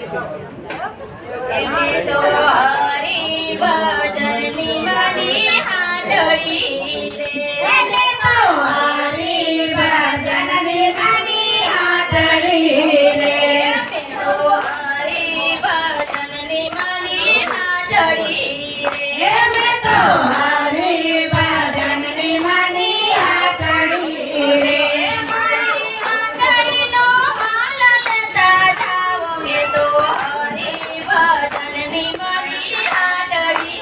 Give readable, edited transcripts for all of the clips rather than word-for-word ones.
તો હરી ભજનની મારી હાંડળી રે તો હરી ભજનની મારી હાંડળી રે તો હરી ભજનની મારી હાંડળી રે તો હરી ભજનની મારી હાંડળી રે મારી હાંડળીનો હાલ લેતા જાવ મે તો હરી ભજનની મારી હાંડળી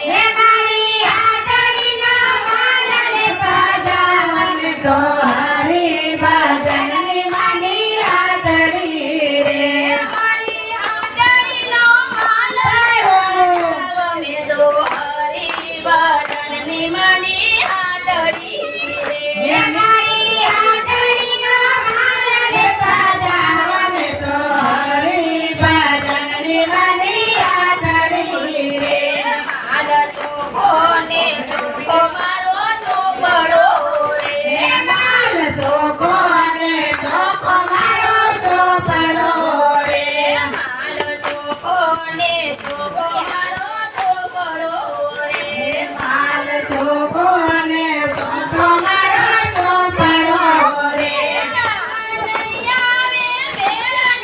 રે મારી હાંડળીનો હાલ લેતા જાવ મે તો હરી ભજનની મારી હાંડળી રે મારી હાંડળીનો હાલ લેતા મે તો હરી ભજનની મારી હાંડળી રે મારી હાંડળીનો હાલ લેતા જાવ મે તો હરી ભજનની મારી હાંડળી રે મારો ચોખો ને ચોખો મારો ચોપડો રે માલ ચોખો ને ચોખો મારો ચોપડો રે મારો ચોખો ને ચોખો મારો ચોપડો રે માલ ચોખો ને ચોખો મારો ચોપડો રે આવે મેળને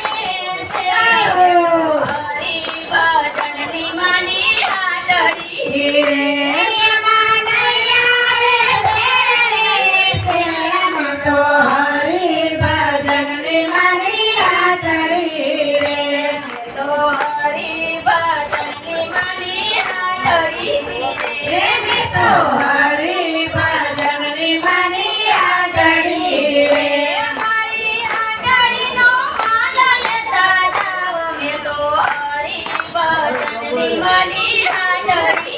છે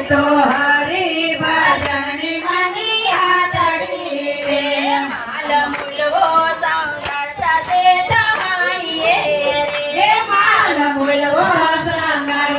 હરી ભજનની મારી હાંડળી રે માલ મૂલવો સંગાર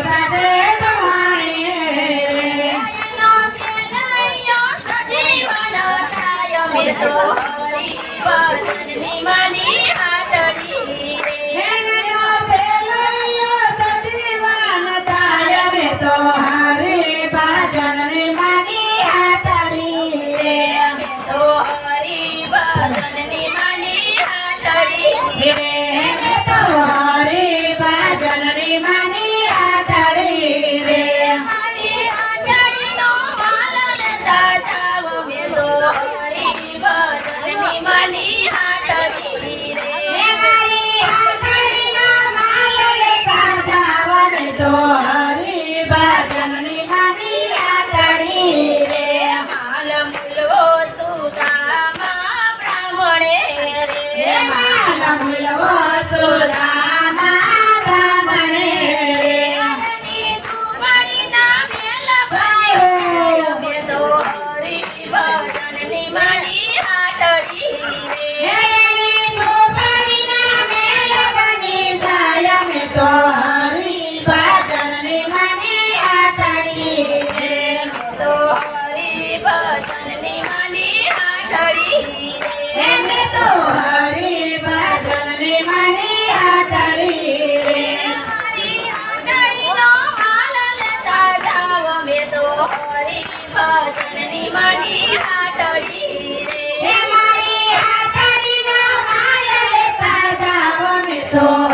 તો